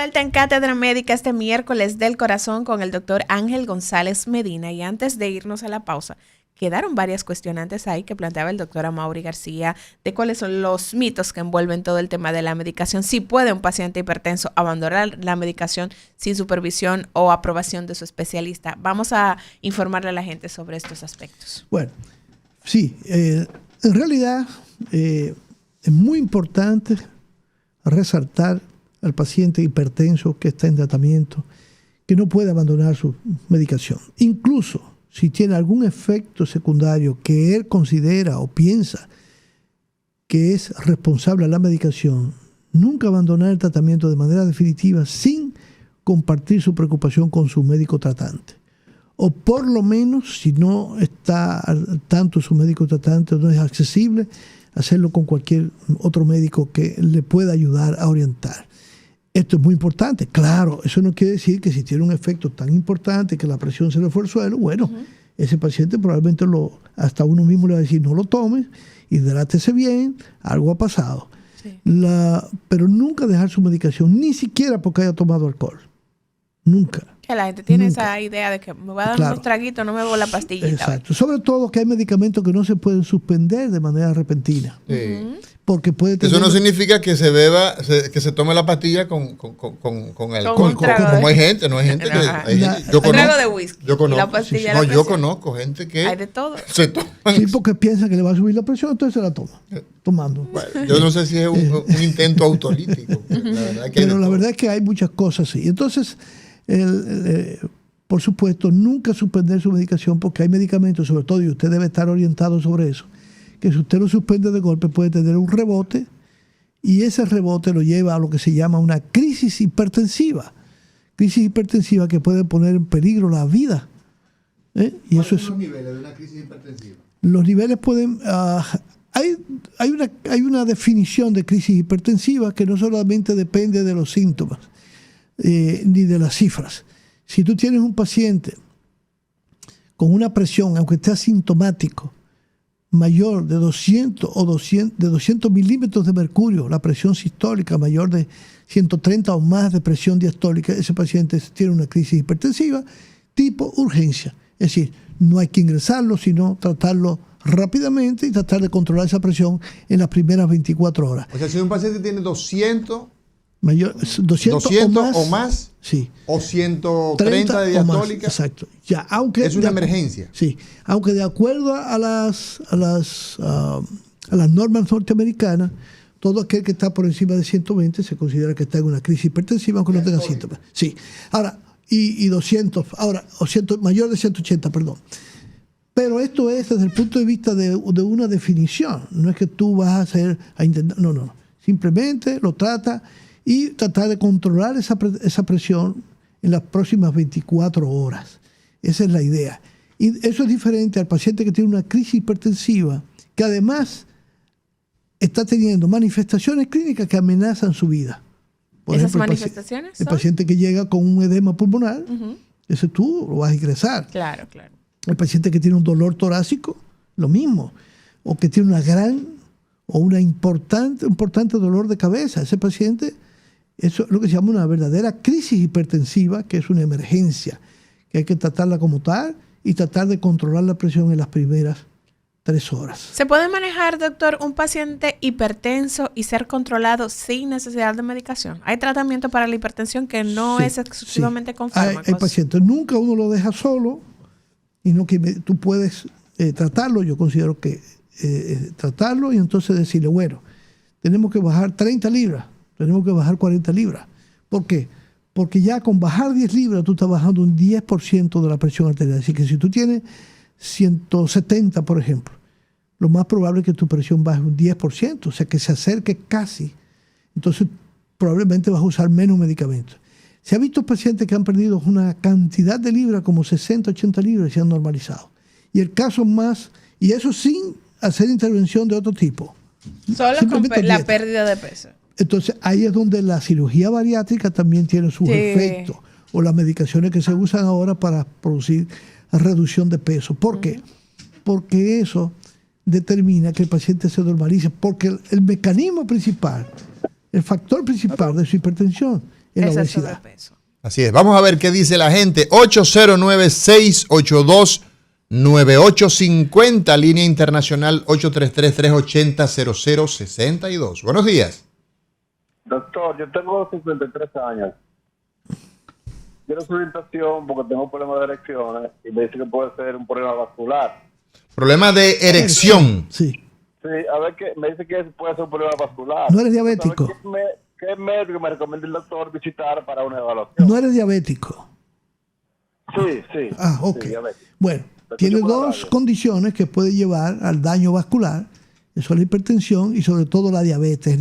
vuelta en Cátedra Médica este miércoles del corazón con el doctor Ángel González Medina. Y antes de irnos a la pausa, quedaron varias cuestionantes ahí que planteaba el doctor Amaury García de cuáles son los mitos que envuelven todo el tema de la medicación. Si puede un paciente hipertenso abandonar la medicación sin supervisión o aprobación de su especialista. Vamos a informarle a la gente sobre estos aspectos. Bueno, sí, en realidad es muy importante resaltar al paciente hipertenso que está en tratamiento que no puede abandonar su medicación. Incluso si tiene algún efecto secundario que él considera o piensa que es responsable a la medicación, nunca abandonar el tratamiento de manera definitiva sin compartir su preocupación con su médico tratante. O por lo menos, si no está al tanto su médico tratante o no es accesible, hacerlo con cualquier otro médico que le pueda ayudar a orientar. Esto es muy importante. Claro, eso no quiere decir que si tiene un efecto tan importante que la presión se le fue al suelo, bueno, ese paciente probablemente hasta uno mismo le va a decir, no lo tomes, hidrátese bien, algo ha pasado. Sí. Pero nunca dejar su medicación, ni siquiera porque haya tomado alcohol. Nunca. Que la gente tiene esa idea de que me voy a dar unos traguitos, no me voy a la pastillita. Exacto. Sobre todo que hay medicamentos que no se pueden suspender de manera repentina. Porque puede tener... Eso no significa que se beba, que se tome la pastilla con alcohol. Como hay gente, no hay gente que... yo conozco, trago de whisky. Yo conozco. La pastilla no, yo conozco gente que... Hay de todo. Se toma. Sí, porque piensa que le va a subir la presión, entonces se la toma. Tomando. Bueno, yo no sé si es un intento autolítico. La verdad es que hay muchas cosas así. Entonces... por supuesto, nunca suspender su medicación porque hay medicamentos, sobre todo, y usted debe estar orientado sobre eso, que si usted lo suspende de golpe puede tener un rebote y ese rebote lo lleva a lo que se llama una crisis hipertensiva. Crisis hipertensiva que puede poner en peligro la vida. Y ¿Cuáles son los niveles de una crisis hipertensiva? Los niveles pueden... hay una definición de crisis hipertensiva que no solamente depende de los síntomas, ni de las cifras. Si tú tienes un paciente con una presión, aunque esté asintomático, mayor de 200 milímetros de mercurio, la presión sistólica mayor de 130 o más de presión diastólica, ese paciente tiene una crisis hipertensiva tipo urgencia. Es decir, no hay que ingresarlo, sino tratarlo rápidamente y tratar de controlar esa presión en las primeras 24 horas. O sea, si un paciente tiene 200 o más, sí, o 130 de diastólica, exacto. Ya, aunque es una emergencia. Sí, aunque de acuerdo a las normas norteamericanas, todo aquel que está por encima de 120 se considera que está en una crisis hipertensiva, aunque no tenga síntomas. Sí. Ahora, y 200, mayor de 180, perdón. Pero esto es desde el punto de vista de una definición. No es que tú vas a intentar, no. Simplemente lo trata y tratar de controlar esa presión en las próximas 24 horas. Esa es la idea. Y eso es diferente al paciente que tiene una crisis hipertensiva, que además está teniendo manifestaciones clínicas que amenazan su vida. Por ¿Esas ejemplo, manifestaciones? El paciente que llega con un edema pulmonar, ese tú lo vas a ingresar. Claro. El paciente que tiene un dolor torácico, lo mismo. O que tiene un importante dolor de cabeza. Ese paciente, eso es lo que se llama una verdadera crisis hipertensiva, que es una emergencia, que hay que tratarla como tal y tratar de controlar la presión en las primeras 3 horas. ¿Se puede manejar, doctor, un paciente hipertenso y ser controlado sin necesidad de medicación? ¿Hay tratamiento para la hipertensión que no es exclusivamente con fármacos? Hay pacientes, nunca uno lo deja solo, y no que tú puedes tratarlo. Yo considero que tratarlo y entonces decirle, bueno, tenemos que bajar 30 libras, tenemos que bajar 40 libras. ¿Por qué? Porque ya con bajar 10 libras tú estás bajando un 10% de la presión arterial. Así que si tú tienes 170, por ejemplo, lo más probable es que tu presión baje un 10%, o sea que se acerque casi. Entonces probablemente vas a usar menos medicamentos. Se ha visto pacientes que han perdido una cantidad de libras, como 60, 80 libras, y se han normalizado. Y el caso más, y eso sin hacer intervención de otro tipo. Solo con la pérdida de peso. Entonces ahí es donde la cirugía bariátrica también tiene sus efectos, o las medicaciones que se usan ahora para producir reducción de peso. ¿Por qué? Porque eso determina que el paciente se normalice, porque el mecanismo principal, el factor principal de su hipertensión es la Ese obesidad. sobrepeso. Así es. Vamos a ver qué dice la gente. 809-682-9850, línea internacional 833-380-0062. Buenos días. Doctor, yo tengo 53 años. Quiero su orientación porque tengo problemas de erecciones y me dice que puede ser un problema vascular. Problema de erección. Sí. Sí, a ver, que me dice que puede ser un problema vascular. ¿No eres diabético? ¿Qué médico me recomienda el doctor visitar para una evaluación? ¿No eres diabético? Sí, sí. Ah, ok. Sí, diabético. Bueno, Pero tiene yo puedo dos hablarle. condiciones que puede llevar al daño vascular. Eso es la hipertensión y sobre todo la diabetes.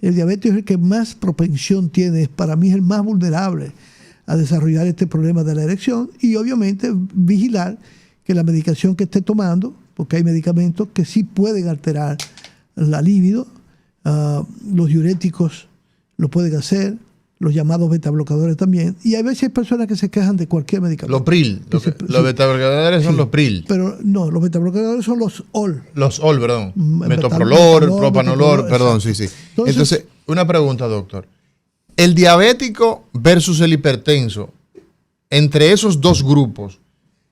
El diabetes es el que más propensión tiene, para mí es el más vulnerable a desarrollar este problema de la erección y obviamente vigilar que la medicación que esté tomando, porque hay medicamentos que sí pueden alterar la libido, los diuréticos lo pueden hacer, los llamados beta-bloqueadores también, y a veces hay personas que se quejan de cualquier medicamento. Los PRIL. Los Sí. beta-bloqueadores son Sí. los PRIL. Pero no, los beta-bloqueadores son los OL. Los OL, perdón. Metoprolol, Metoprolol, propanolol, metoprolol, perdón, exacto. sí. Entonces- Entonces, una pregunta, doctor. El diabético versus el hipertenso, entre esos dos grupos,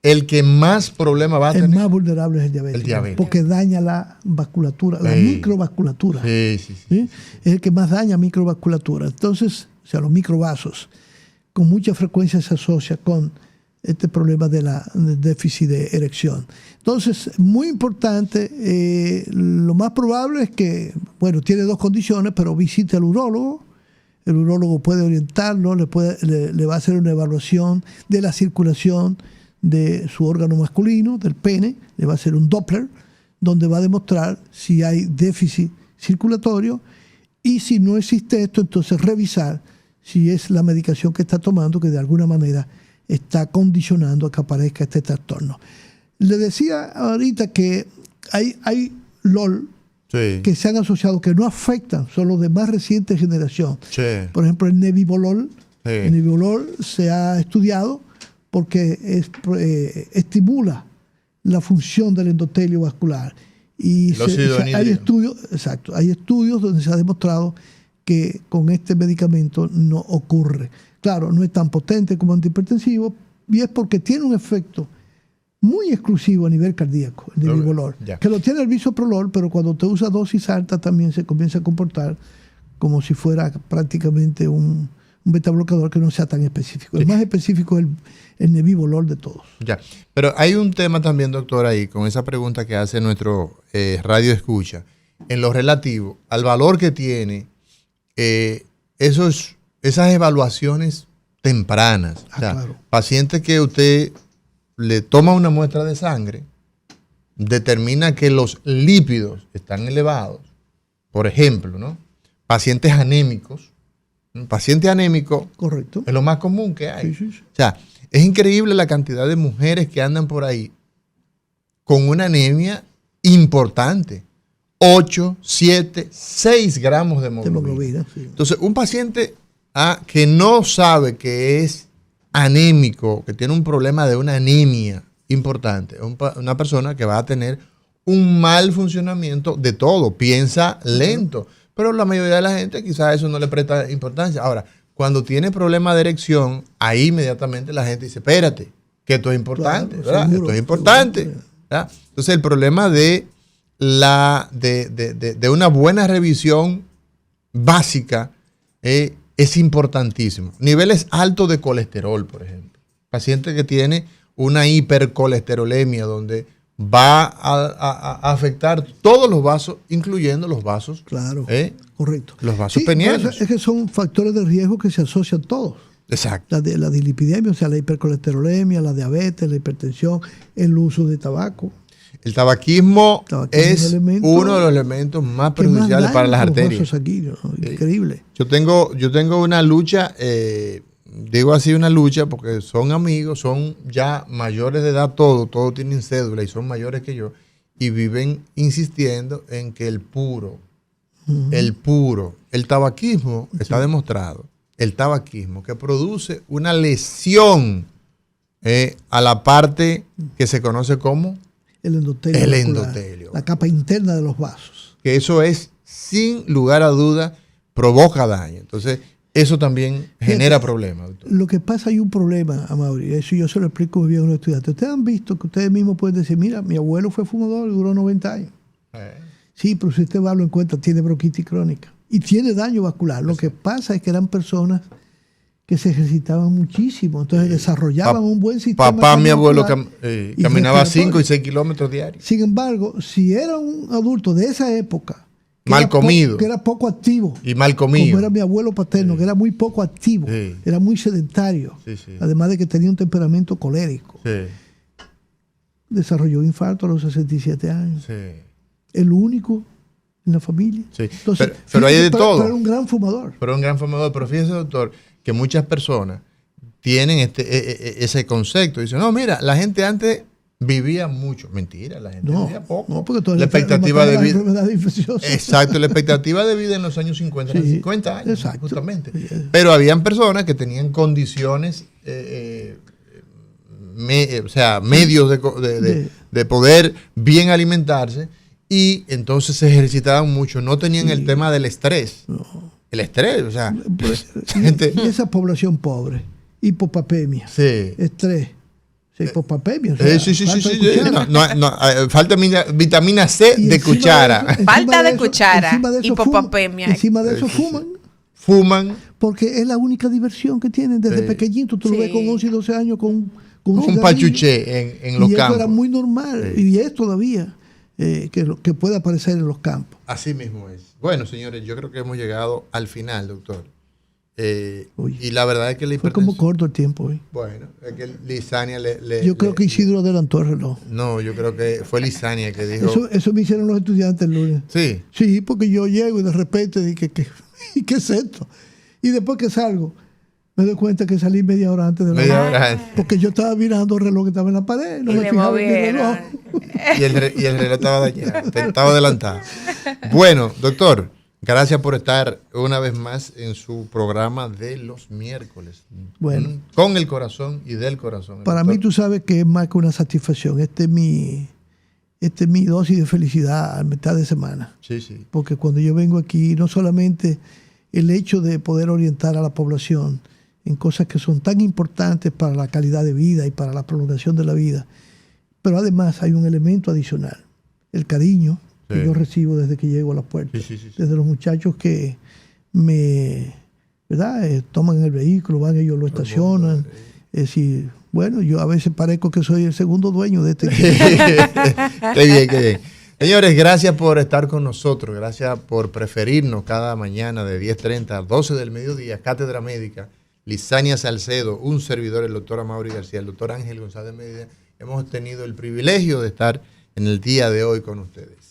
el que más problema va a El tener. más vulnerable es el diabético. El diabético. Porque daña la vasculatura, la Sí. microvasculatura. Sí. ¿Sí? Es el que más daña microvasculatura. Entonces, o sea, los microvasos, con mucha frecuencia se asocia con este problema del déficit de erección. Entonces, muy importante, lo más probable es que, bueno, tiene dos condiciones, pero visite al urólogo. El urólogo puede orientarlo, le va a hacer una evaluación de la circulación de su órgano masculino, del pene, le va a hacer un Doppler, donde va a demostrar si hay déficit circulatorio y si no existe esto, entonces revisar si es la medicación que está tomando que de alguna manera está condicionando a que aparezca este trastorno. Le decía ahorita que hay LOL Sí. que se han asociado que no afectan, son los de más reciente generación. Sí. Por ejemplo, el Nebivolol. Sí. El Nebivolol se ha estudiado porque estimula la función del endotelio vascular. Y El óxido hay nítrico. estudios donde se ha demostrado que con este medicamento no ocurre. Claro, no es tan potente como antihipertensivo y es porque tiene un efecto muy exclusivo a nivel cardíaco, el Nebivolol, Ya. que lo tiene el bisoprolol, pero cuando te usa dosis alta también se comienza a comportar como si fuera prácticamente un beta-bloqueador que no sea tan específico. El más específico es el Nebivolol de todos. Ya. Pero hay un tema también, doctor, ahí, con esa pregunta que hace nuestro radio escucha, en lo relativo al valor que tiene esas evaluaciones tempranas. O sea, Claro. pacientes que usted le toma una muestra de sangre, determina que los lípidos están elevados, por ejemplo, ¿no? Pacientes anémicos. Un paciente anémico Correcto. es lo más común que hay. Sí, sí, sí. O sea, es increíble la cantidad de mujeres que andan por ahí con una anemia importante. 8, 7, 6 gramos de hemoglobina. Hemoglobina, sí. Entonces, un paciente que no sabe que es anémico, que tiene un problema de una anemia importante, es una persona que va a tener un mal funcionamiento de todo, piensa lento, pero la mayoría de la gente quizás eso no le presta importancia. Ahora, cuando tiene problema de erección, ahí inmediatamente la gente dice, espérate, que esto es importante, Claro, ¿verdad? seguro, Esto es importante, seguro. ¿verdad? Entonces, el problema de una buena revisión básica es importantísimo. Niveles altos de colesterol, por ejemplo. Paciente que tiene una hipercolesterolemia, donde va a afectar todos los vasos, incluyendo los vasos. Claro, correcto. Los vasos Sí, penianos. Es que son factores de riesgo que se asocian todos. Exacto. La dislipidemia, o sea, la hipercolesterolemia, la diabetes, la hipertensión, el uso de tabaco. El tabaquismo es un elemento uno de los elementos más que más perjudiciales daña para las los arterias. vasos sanguíneos, ¿no? Increíble. Yo tengo una lucha, digo así una lucha porque son amigos, son ya mayores de edad, todos tienen cédula y son mayores que yo, y viven insistiendo en que el tabaquismo, está demostrado, el tabaquismo que produce una lesión a la parte que se conoce como El endotelio. el vascular, endotelio. La capa interna de los vasos. Que eso es, sin lugar a duda, provoca daño. Entonces, eso también genera problemas, doctor. Lo que pasa, hay un problema, Amaury, eso yo se lo explico muy bien a los estudiantes. Ustedes han visto que ustedes mismos pueden decir, mira, mi abuelo fue fumador y duró 90 años. Sí, pero si usted va a darlo en cuenta, tiene bronquitis crónica y tiene daño vascular. Lo que pasa es que eran personas que se ejercitaban muchísimo, entonces desarrollaban un buen sistema. Papá, mi abuelo caminaba 5 y 6 kilómetros kilómetros diarios. Sin embargo, si era un adulto de esa época, mal comido. Que era poco activo. Y mal comido. Como era mi abuelo paterno, que era muy poco activo. Sí. Era muy sedentario. Sí. Además de que tenía un temperamento colérico. Sí. Desarrolló un infarto a los 67 años. Sí. El único en la familia. Sí. Entonces, pero hay de todo. Pero era un gran fumador. Pero fíjese, doctor, que muchas personas tienen ese concepto. Dicen, no, mira, la gente antes vivía mucho. Mentira, la gente vivía poco. No, porque toda la expectativa de vida. Infecciosas. Exacto, la expectativa de vida en los años 50 eran 50 años, exacto. justamente. Pero habían personas que tenían condiciones, o sea, medios de poder bien alimentarse y entonces se ejercitaban mucho. No tenían el tema del estrés. No. El estrés, o sea, y esa población pobre, hipopapemia, estrés, hipopapemia. O sea, sí. Falta vitamina C de cuchara. Falta de cuchara, hipopapemia. Encima de eso fuman. Porque es la única diversión que tienen desde pequeñito. Tú lo ves con 11 y 12 años con un pachuché en los y campos. Eso era muy normal y es todavía que puede aparecer en los campos. Así mismo es. Bueno, señores, yo creo que hemos llegado al final, doctor. Y la verdad es que la fue como corto el tiempo hoy. Bueno, es que Lizania yo creo que Isidro adelantó el reloj. No, yo creo que fue Lizania que dijo. Eso me hicieron los estudiantes el lunes. Sí. Sí, porque yo llego y de repente dije, ¿qué es esto? Y después que salgo, me doy cuenta que salí media hora antes de la hora. Porque yo estaba mirando el reloj que estaba en la pared. No y me fijaba en mi reloj. Y el reloj estaba dañado, estaba adelantado. Bueno, doctor, gracias por estar una vez más en su programa de los miércoles. Bueno. Con el corazón y del corazón. Para mí, tú sabes que es más que una satisfacción. Este es mi dosis de felicidad a mitad de semana. Sí. Porque cuando yo vengo aquí, no solamente el hecho de poder orientar a la población en cosas que son tan importantes para la calidad de vida y para la prolongación de la vida, pero además hay un elemento adicional, el cariño que yo recibo desde que llego a la puerta, desde los muchachos que toman el vehículo, van, ellos lo estacionan. Es decir, bueno, yo a veces parezco que soy el segundo dueño de este equipo. Qué bien. Señores, gracias por estar con nosotros, gracias por preferirnos cada mañana de 10:30 a 12 del mediodía, Cátedra Médica, Lizania Salcedo, un servidor, el doctor Amaury García, el doctor Ángel González Medina. Hemos tenido el privilegio de estar en el día de hoy con ustedes.